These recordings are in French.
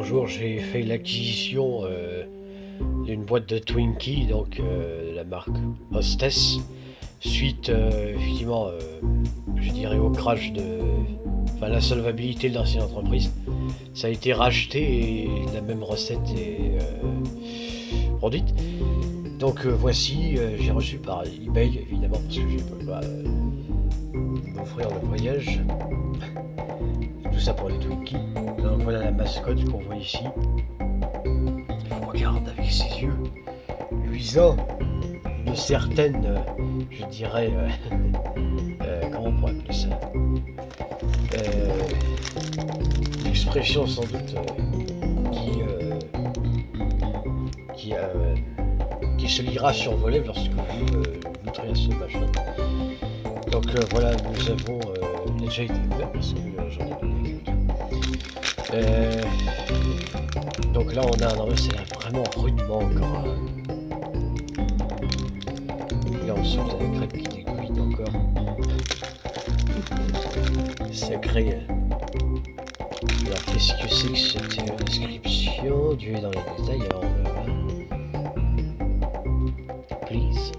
bonjour, j'ai fait l'acquisition d'une boîte de Twinkie, donc la marque Hostess, suite effectivement, je dirais au crash de, enfin l'insolvabilité de l'ancienne entreprise. Ça a été racheté et la même recette est produite. Donc voici, j'ai reçu par eBay évidemment parce que je ne peux pas m'offrir le voyage. Tout ça pour les Twinkies. Donc voilà la mascotte qu'on voit ici. On regarde avec ses yeux luisants une certaine, je dirais, comment on pourrait appeler ça, une expression sans doute qui se lira sur vos lèvres lorsque vous goûterez à ce machin. Donc voilà, nous avons, il a déjà été ouvert parce que j'en ai donné quelqu'un. Donc là on a un endroit, c'est vraiment rudement encore. Là ensuite la crêpe qui dégouline encore. Sacré. Alors qu'est-ce que c'est que cette description? Dieu est dans les détails, alors on verra. Please.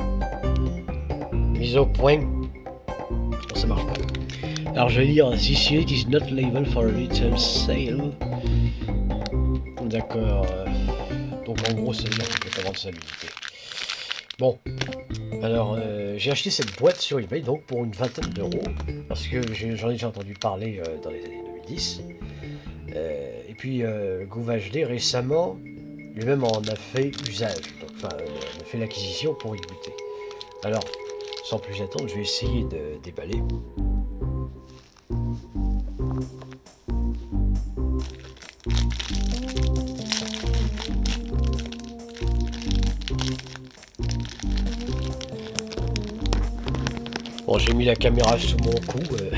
Mise au point. Non, ça marche pas. Alors je vais lire, this unit is not labeled for retail sale. D'accord. Donc en gros, ça veut dire qu'on peut pas vendre sa unité. Bon. Alors j'ai acheté cette boîte sur eBay donc pour une vingtaine d'euros. Parce que j'en ai déjà entendu parler dans les années 2010. Et puis Gouv HD récemment, lui-même en a fait usage. Donc, enfin, on a fait l'acquisition pour y goûter. Alors, sans plus attendre, je vais essayer de déballer. Bon, j'ai mis la caméra sous mon cou. Voilà.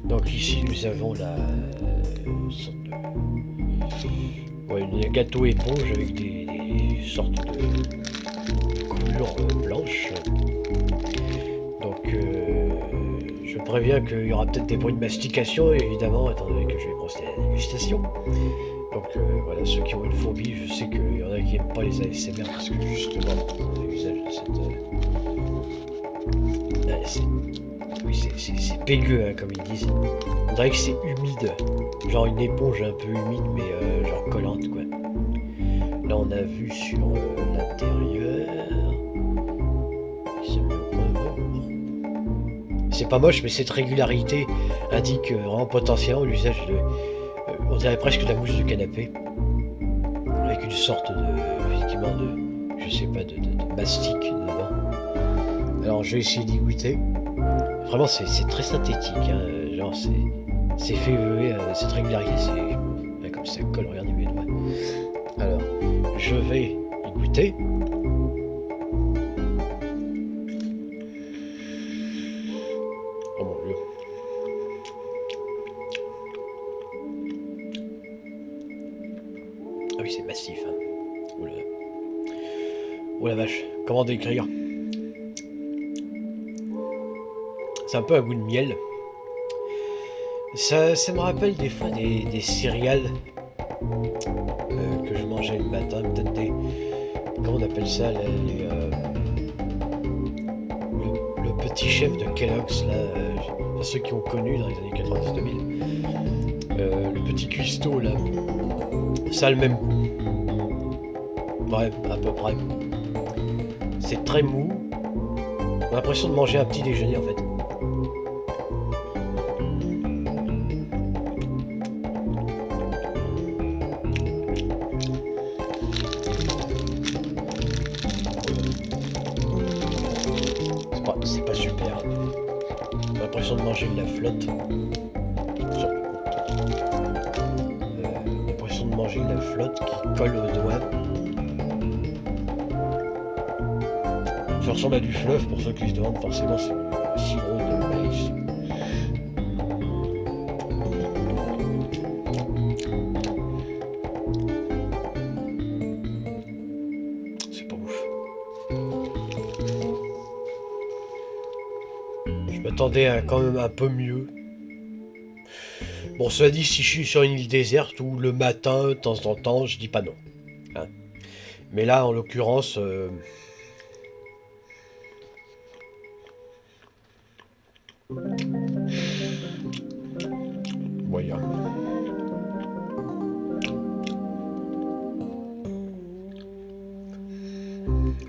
Donc ici, nous avons la sorte de... Ouais, un gâteau éponge avec des sortes de coulures blanches. Donc je préviens qu'il y aura peut-être des bruits de mastication, évidemment, étant donné que je vais procéder à la dégustation. Donc voilà, ceux qui ont une phobie, je sais qu'il y en a qui n'aiment pas les ASMR parce que justement, l'usage de cette... oui, c'est pégueux, hein, comme ils disent. On dirait que c'est humide, genre une éponge un peu humide, mais genre collante, quoi. Là, on a vu sur l'intérieur. C'est pas moche, mais cette régularité indique vraiment potentiellement l'usage de... on dirait presque de la mousse de canapé. Avec une sorte de... effectivement de... je sais pas, de mastic dedans. Alors, je vais essayer d'y goûter. Vraiment, c'est très synthétique, hein. Genre, c'est fait... cette régularité, c'est... Là, comme ça colle, regardez mes doigts. Alors, je vais y goûter. Oh mon Dieu. Ah oui, c'est massif, hein. Oh là. Oh la vache, comment décrire? C'est un peu un goût de miel. Ça me rappelle des fois des céréales que je mangeais le matin, peut-être des... Comment on appelle ça, là, le petit chef de Kellogg's, là, ceux qui ont connu dans les années 90-2000. Le petit cuistot, là. Ça a le même goût. Ouais, à peu près. C'est très mou. On a l'impression de manger un petit déjeuner, en fait. C'est pas super. J'ai l'impression de manger de la flotte. J'ai l'impression de manger de la flotte qui colle aux doigts. Ça ressemble à du fluff pour ceux qui se demandent, forcément c'est du sirop de maïs. C'est pas ouf. Je m'attendais à quand même un peu mieux. Bon, cela dit, si je suis sur une île déserte ou le matin, de temps en temps, je dis pas non. Hein. Mais là, en l'occurrence... moyen.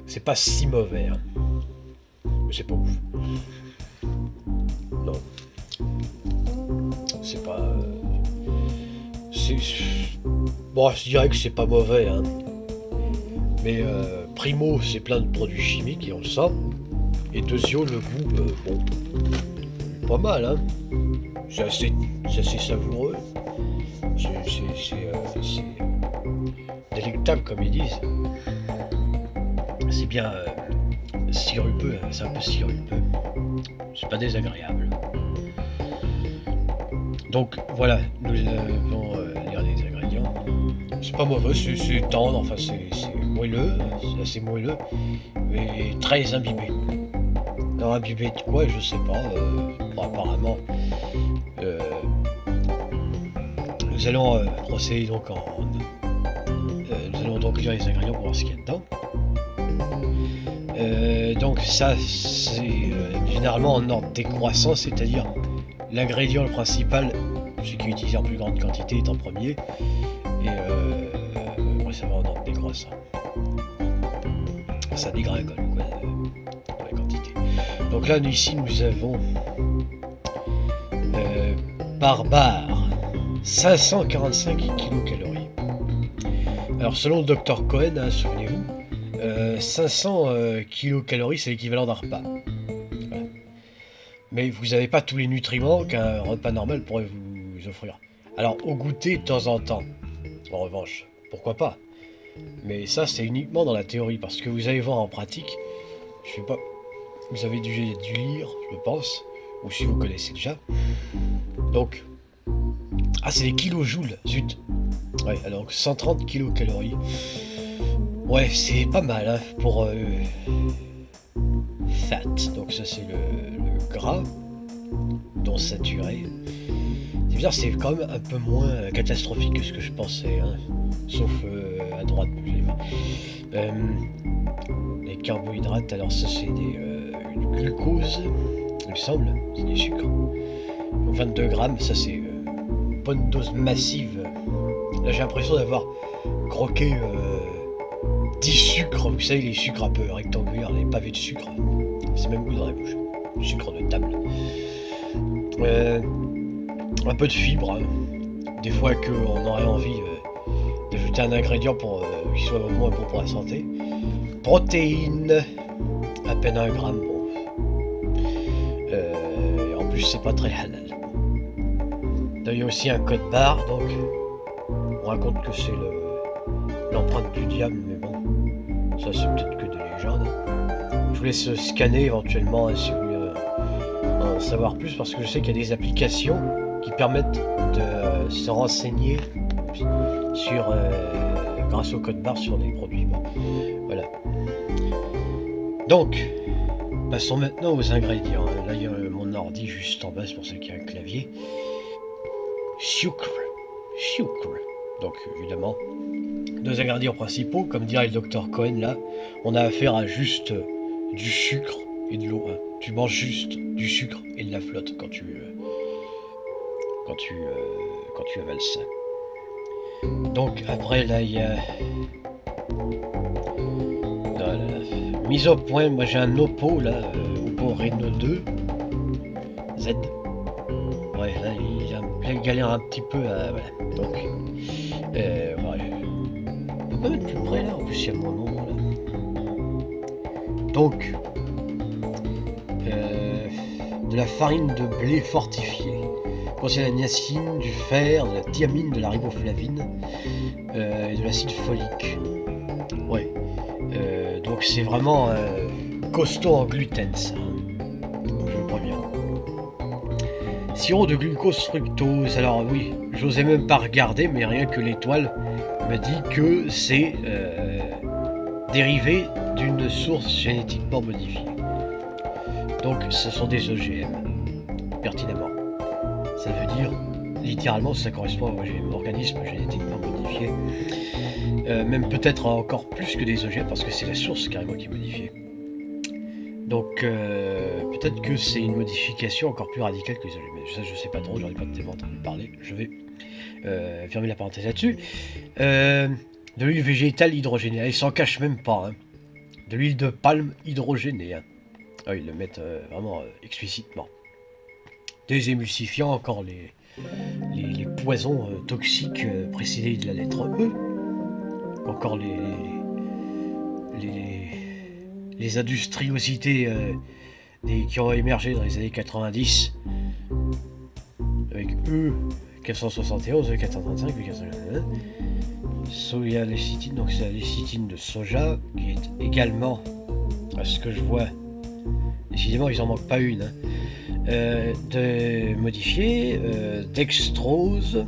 C'est pas si mauvais, hein. Mais c'est pas ouf. Non. C'est pas... Bon, je dirais que c'est pas mauvais, hein. Mais primo, c'est plein de produits chimiques, et on le sent. Et deuxio, le goût, bon, pas mal, hein. C'est assez savoureux. C'est délectable, comme ils disent. C'est bien sirupeux, hein, c'est un peu sirupeux. C'est pas désagréable. Donc voilà, nous allons lire les ingrédients. C'est pas mauvais, c'est tendre, enfin c'est moelleux, c'est assez moelleux, mais très imbibé. Alors imbibé de quoi, je sais pas. Bon, apparemment, nous allons procéder donc nous allons donc lire les ingrédients pour voir ce qu'il y a dedans. Donc ça, c'est généralement en ordre décroissant, c'est-à-dire l'ingrédient principal, celui qui est utilisé en plus grande quantité, est en premier, et ça va en ordre décroissant. Ça dégringole, quoi, dans la quantité. Donc là, ici, nous avons par barre 545 kcal. Alors selon le Dr Cohen, hein, souvenez-vous, 500 kcal, c'est l'équivalent d'un repas. Voilà. Mais vous n'avez pas tous les nutriments qu'un repas normal pourrait vous offrir. Alors au goûter de temps en temps, en revanche, pourquoi pas. Mais ça, c'est uniquement dans la théorie, parce que vous allez voir en pratique, je sais pas, vous avez dû lire, je pense, ou si vous connaissez déjà. Donc, ah, c'est les kilojoules, zut. Ouais, alors 130 kcal. Ouais, c'est pas mal, hein, pour fat. Donc ça, c'est le gras non saturé. C'est bien, c'est quand même un peu moins catastrophique que ce que je pensais, hein. Sauf à droite, vous allez voir. Les carbohydrates, alors ça c'est du glucose, il me semble, c'est des sucres. Donc 22 grammes, ça c'est une bonne dose massive. Là j'ai l'impression d'avoir croqué 10 sucres, vous savez les sucres un peu rectangulaires, les pavés de sucre. C'est même goût dans la bouche, du sucre de table. Un peu de fibres, hein. Des fois qu'on aurait envie d'ajouter un ingrédient pour qu'il soit moins bon pour la santé. Protéines, à peine 1 gramme. Bon. Et en plus, c'est pas très halal. Il y a aussi un code barre, donc on raconte que c'est l'empreinte du diable, mais bon, ça c'est peut-être que de légende. Je vous laisse scanner éventuellement, hein, si vous voulez en savoir plus, parce que je sais qu'il y a des applications qui permettent de se renseigner sur, grâce au code barre sur des produits. Bon, voilà. Donc, passons maintenant aux ingrédients. Là, il y a mon ordi juste en bas, c'est pour ceux qui ont un clavier. Sucre. Donc, évidemment, deux ingrédients principaux, comme dirait le Dr Cohen, là, on a affaire à juste du sucre et de l'eau. Hein. Tu manges juste du sucre et de la flotte quand tu avales ça. Donc après là il y a mise au point. Moi j'ai un Oppo là, Oppo Reno 2 Z. Ouais là il galère un petit peu à, voilà. Donc ouais. On peut mettre plus près là, en plus il y a mon nom là. Donc de la farine de blé fortifiée. Contient de la niacine, du fer, de la thiamine, de la riboflavine et de l'acide folique. Ouais. Donc c'est vraiment costaud en gluten, ça. Je me préviens. Sirop de glucose fructose. Alors oui, j'osais même pas regarder, mais rien que l'étoile m'a dit que c'est dérivé d'une source génétiquement modifiée. Donc ce sont des OGM, pertinemment. Ça veut dire littéralement ça correspond aux organismes génétiquement modifiés. Même peut-être encore plus que des OGM, parce que c'est la source carrément qui est modifiée. Donc peut-être que c'est une modification encore plus radicale que les OGM. Ça je sais pas trop, j'en ai pas tellement entendu parler. Je vais fermer la parenthèse là-dessus. De l'huile végétale hydrogénée, ils s'en cachent même pas. Hein. De l'huile de palme hydrogénée. Hein. Ah, ils le mettent vraiment explicitement. Des émulsifiants, encore les poisons toxiques précédés de la lettre E. Encore les industriosités qui ont émergé dans les années 90 avec E471, E435, E431. Soya lécithine, donc c'est la lécithine de soja qui est également, à ce que je vois, décidément ils en manquent pas une, hein, de modifier, dextrose.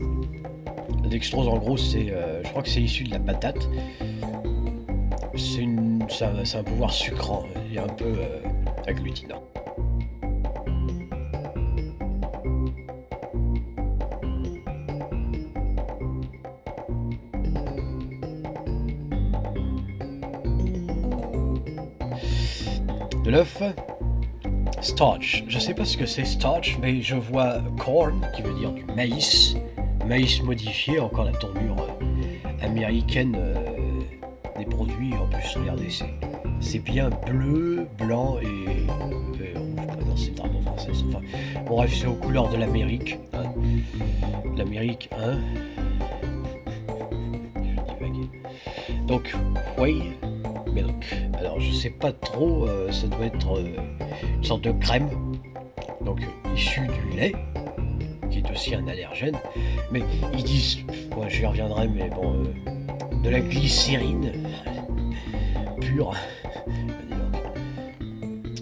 La dextrose en gros c'est, je crois que c'est issu de la patate. C'est un pouvoir sucrant et un peu agglutinant. De l'œuf, starch. Je sais pas ce que c'est starch, mais je vois corn qui veut dire du maïs, maïs modifié, encore la tournure américaine des produits. En plus, regardez, c'est bien bleu, blanc et rouge. Non, c'est un drapeau français. Enfin, bon, bref, c'est aux couleurs de l'Amérique. Hein. L'Amérique, hein. Je divague. Donc, whey milk. Alors, je sais pas trop, ça doit être une sorte de crème, donc issue du lait, qui est aussi un allergène. Mais ils disent, ouais, j'y reviendrai, mais bon, de la glycérine pure.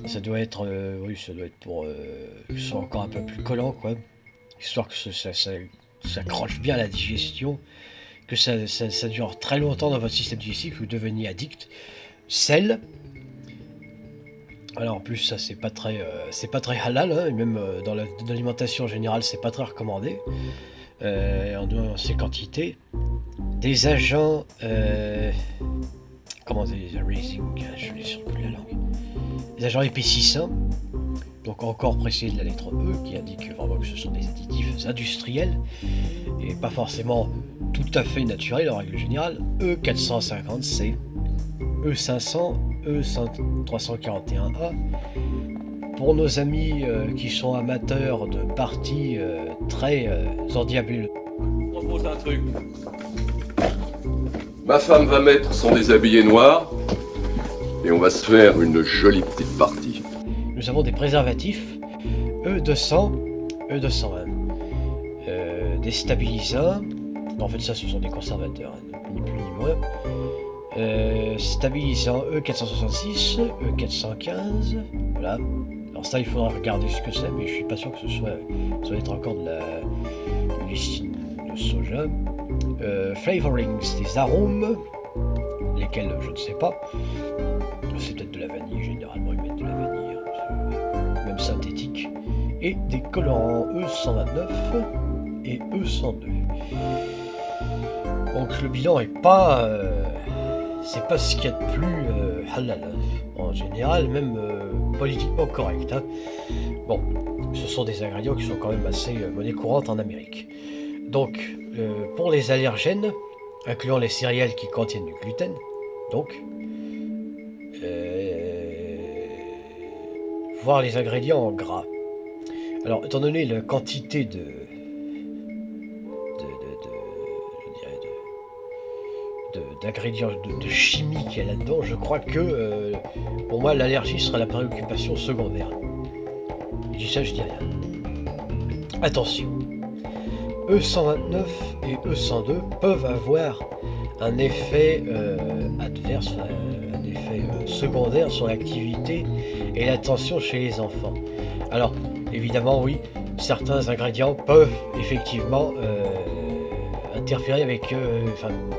Ça doit être, oui, ça doit être pour que ce soit encore un peu plus collant, quoi, histoire que ça accroche bien la digestion, que ça dure très longtemps dans votre système digestif, que vous deveniez addict. Sel. Alors en plus ça c'est pas très halal, hein, et même dans l'alimentation en général c'est pas très recommandé en ces quantités. Des agents comment dire, raising, je l'ai sur le bout de la langue. Des agents épaississants, donc encore précédés de la lettre E, qui indique vraiment que ce sont des additifs industriels et pas forcément tout à fait naturels en règle générale. E450C, E500, E341A. Pour nos amis qui sont amateurs de parties très endiablées. Je vous propose un truc. Ma femme va mettre son déshabillé noir et on va se faire une jolie petite partie. Nous avons des préservatifs E200, E201, des stabilisants. En fait, ça, ce sont des conservateurs, hein, ni plus ni moins. Stabilisant E466, E415, voilà. Alors ça, il faudra regarder ce que c'est, mais je suis pas sûr que ça doit être encore de la lysine de soja. Flavorings, des arômes, lesquels je ne sais pas. C'est peut-être de la vanille, généralement ils mettent de la vanille, hein, même synthétique. Et des colorants E129 et E102. Donc le bilan est pas... c'est pas ce qu'il y a de plus halal, en général, même politiquement correct. Hein. Bon, ce sont des ingrédients qui sont quand même assez monnaie courante en Amérique. Donc, pour les allergènes, incluant les céréales qui contiennent du gluten, donc, voir les ingrédients en gras. Alors, étant donné la quantité d'ingrédients de chimie qu'il y a là-dedans, je crois que pour moi l'allergie sera la préoccupation secondaire. Je dis ça, je dis rien. Attention, E129 et E102 peuvent avoir un effet adverse, un effet secondaire sur l'activité et l'attention chez les enfants. Alors, évidemment, oui, certains ingrédients peuvent effectivement interférer avec,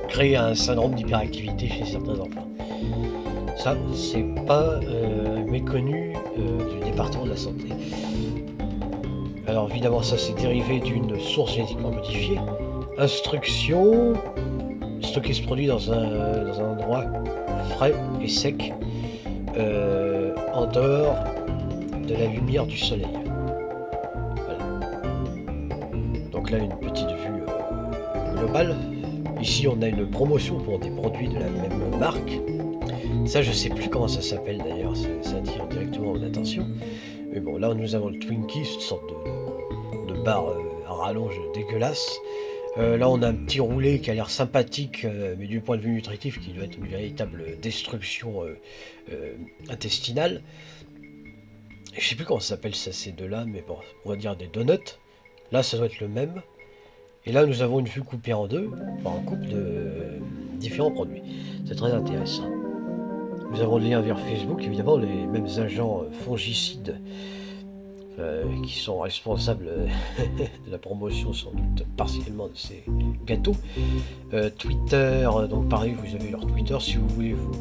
créer un syndrome d'hyperactivité chez certains enfants. Ça, c'est pas méconnu du département de la santé. Alors évidemment ça c'est dérivé d'une source génétiquement modifiée. Instruction, stocker ce produit dans un endroit frais et sec, en dehors de la lumière du soleil. Voilà. Donc là une petite vue globale. Ici on a une promotion pour des produits de la même marque. Ça je sais plus comment ça s'appelle d'ailleurs, ça attire directement mon attention. Mais bon là nous avons le Twinkie, une sorte de barre à rallonge dégueulasse. Là on a un petit roulé qui a l'air sympathique, mais du point de vue nutritif qui doit être une véritable destruction intestinale. Je sais plus comment ça s'appelle ça, ces deux-là, mais bon, on va dire des donuts. Là ça doit être le même. Et là nous avons une vue coupée en deux, enfin en coupe de différents produits. C'est très intéressant. Nous avons le lien vers Facebook, évidemment, les mêmes agents fongicides qui sont responsables de la promotion sans doute partiellement de ces gâteaux. Twitter, donc pareil, vous avez leur Twitter si vous voulez vous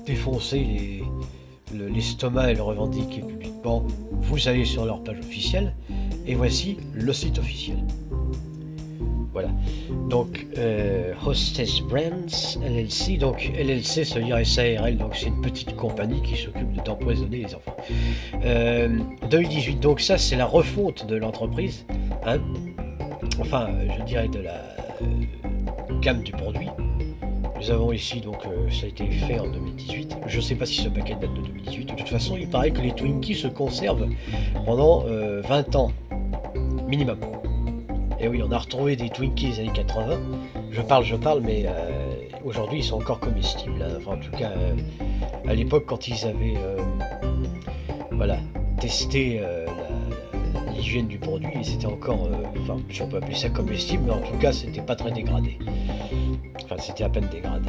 défoncer l'estomac et le revendiquer publiquement, vous allez sur leur page officielle et voici le site officiel. Voilà, donc Hostess Brands LLC, donc LLC ça veut dire SARL, donc c'est une petite compagnie qui s'occupe d'empoisonner les enfants. 2018, donc ça c'est la refonte de l'entreprise, hein, enfin je dirais de la gamme du produit. Nous avons ici, donc ça a été fait en 2018, je sais pas si ce paquet date de 2018, de toute façon il paraît que les Twinkies se conservent pendant 20 ans minimum. Et oui, on a retrouvé des Twinkies des années 80. Je parle, mais aujourd'hui ils sont encore comestibles. Hein. Enfin, en tout cas, à l'époque, quand ils avaient voilà, testé l'hygiène du produit, c'était encore, enfin, si on peut appeler ça comestible, mais en tout cas, c'était pas très dégradé. Enfin, c'était à peine dégradé.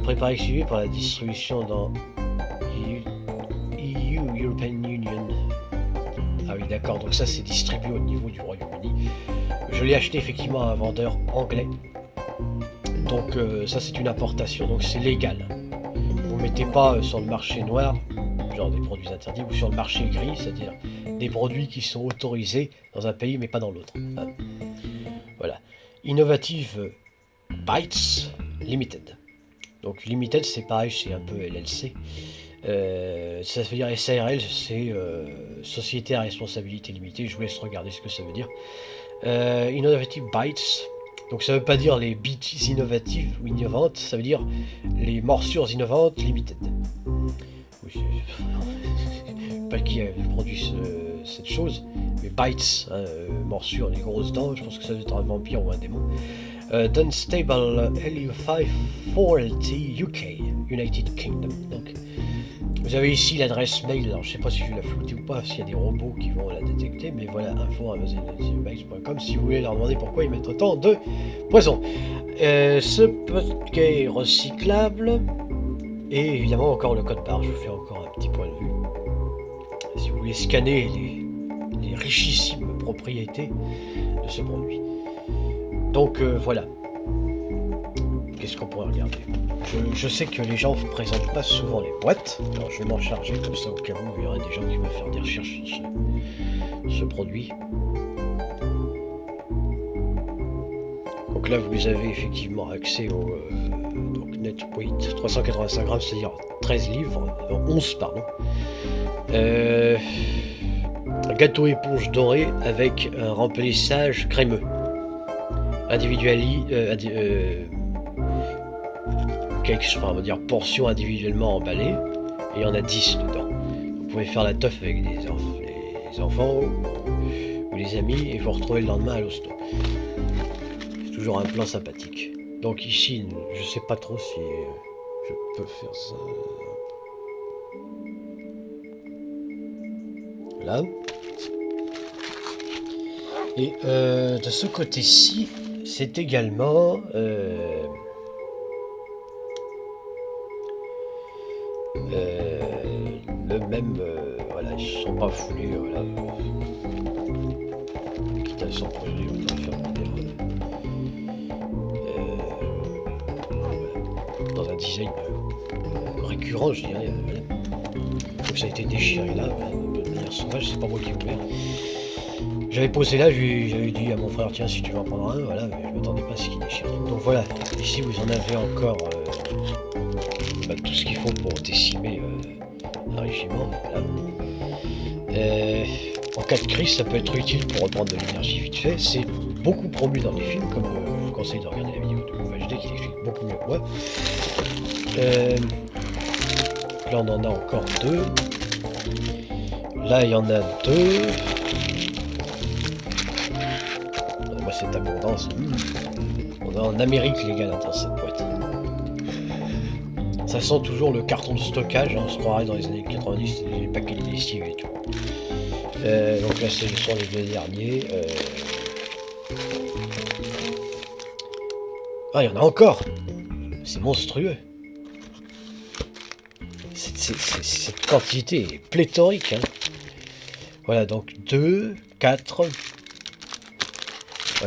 Préparé et suivi par la distribution dans EU, European Union. Ah oui, d'accord, donc ça c'est distribué au niveau du Royaume-Uni. Je l'ai acheté effectivement à un vendeur anglais. Donc ça c'est une importation, donc c'est légal. Vous ne mettez pas sur le marché noir, genre des produits interdits, ou sur le marché gris, c'est-à-dire des produits qui sont autorisés dans un pays mais pas dans l'autre. Voilà. Innovative Bites Limited. Donc Limited c'est pareil, c'est un peu LLC. Ça veut dire SARL, c'est Société à responsabilité limitée. Je vous laisse regarder ce que ça veut dire. Innovative Bites, donc ça veut pas dire les bits innovatives ou innovantes, ça veut dire les morsures innovantes limited. Oui, pas qui a produit cette chose, mais bites, hein, morsures, les grosses dents, je pense que ça doit être un vampire ou un démon. Dunstable LU540 UK, United Kingdom. Donc, vous avez ici l'adresse mail, alors je sais pas si je vais la flouter ou pas, s'il y a des robots qui vont la détecter, mais voilà, info@amazonmail.com si vous voulez leur demander pourquoi ils mettent autant de poison. Ce paquet recyclable, et évidemment encore le code barre, je vous fais encore un petit point de vue. Si vous voulez scanner les richissimes propriétés de ce produit. Donc voilà. Qu'est-ce qu'on pourrait regarder ? Je sais que les gens ne présentent pas souvent les boîtes, alors je vais m'en charger comme ça au cas où il y aurait des gens qui veulent faire des recherches sur ce produit. Donc là vous avez effectivement accès au donc net weight 385 grammes, c'est-à-dire 13 livres, 11 pardon. Un gâteau éponge doré avec un remplissage crémeux. Enfin, on va dire portions individuellement emballées, et il y en a 10 dedans. Vous pouvez faire la teuf avec les enfants ou les amis et vous retrouvez le lendemain à l'hosto. C'est toujours un plan sympathique. Donc ici, je sais pas trop si je peux faire ça. Voilà. Et de ce côté-ci, c'est également le même, voilà, ils ne sont pas foulés, voilà. Quitte à s'en projeter, on va faire voilà. Dans un design récurrent, je dirais. Voilà. Donc ça a été déchiré là, de manière sauvage, c'est pas moi qui ai ouvert. J'avais posé là, j'avais dit à mon frère, tiens, si tu veux en prendre un, voilà, mais je m'attendais pas à ce qu'il déchire. Donc voilà, ici vous en avez encore tout ce qu'il faut pour décimer un régiment. Voilà. En cas de crise, ça peut être utile pour reprendre de l'énergie vite fait. C'est beaucoup promu dans les films, comme je vous conseille de regarder la vidéo de UHD qui l'explique beaucoup mieux que moi. Là, on en a encore 2. Là, il y en a 2. Moi, cette abondance. On est en Amérique légale dans cette boîte. Ça sent toujours le carton de stockage, hein, on se croirait dans les années 90, les paquets de lessive et tout. Donc là, ce sont les 2 derniers. Ah, il y en a encore! C'est monstrueux! Cette quantité est pléthorique. Hein. Voilà, donc 2, 4. Ouais,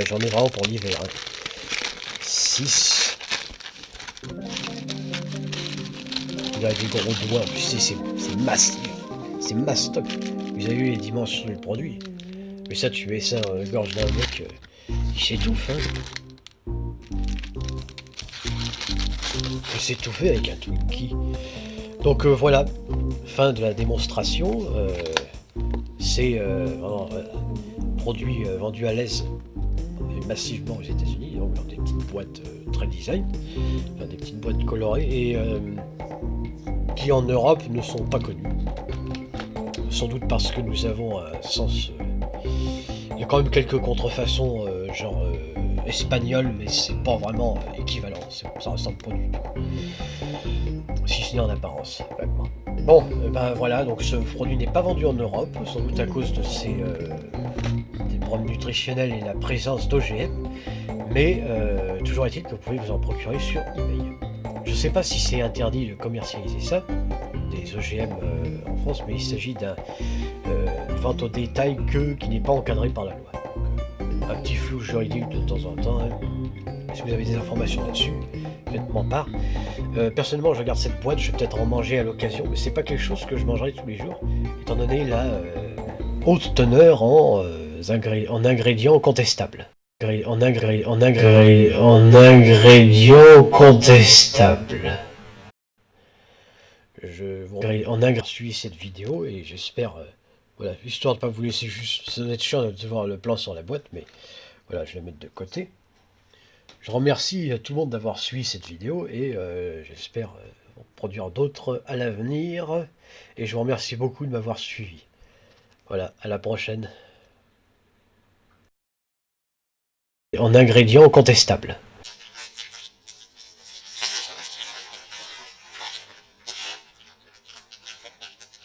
j'en ai vraiment pour l'hiver. Hein. 6. Il y a des gros doigts, en plus c'est massif. C'est mastoc. Vous avez vu les dimensions du produit. Mais ça, tu mets ça dans la gorge d'un mec, il s'étouffe. Hein. Il s'étouffe avec un Twinkie. Donc voilà, fin de la démonstration. C'est vraiment produit vendu à l'aise massivement aux États-Unis, donc dans des petites boîtes très design, enfin, des petites boîtes colorées et qui en Europe ne sont pas connues. Sans doute parce que nous avons un sens. Il y a quand même quelques contrefaçons genre espagnol, mais c'est pas vraiment équivalent. Ça ressemble pas du tout. Si ce n'est en apparence, vaguement. Bon, ben voilà, donc ce produit n'est pas vendu en Europe, sans doute à cause de des problèmes nutritionnels et la présence d'OGM, mais toujours est-il que vous pouvez vous en procurer sur eBay. Je sais pas si c'est interdit de commercialiser ça, des OGM en France, mais il s'agit d'une vente au détail qui n'est pas encadrée par la loi. Donc, un petit flou juridique de temps en temps. Hein. Si vous avez des informations là-dessus, faites-moi part. Personnellement, je regarde cette boîte, je vais peut-être en manger à l'occasion, mais c'est pas quelque chose que je mangerai tous les jours, étant donné la haute teneur en ingrédients contestables. En ingrédients contestables. Je vous suivi cette vidéo et j'espère, voilà, histoire de ne pas vous laisser juste, ça doit être chiant de voir le plan sur la boîte, mais voilà, je vais la mettre de côté. Je remercie tout le monde d'avoir suivi cette vidéo et j'espère en produire d'autres à l'avenir. Et je vous remercie beaucoup de m'avoir suivi. Voilà, à la prochaine. En ingrédients contestables.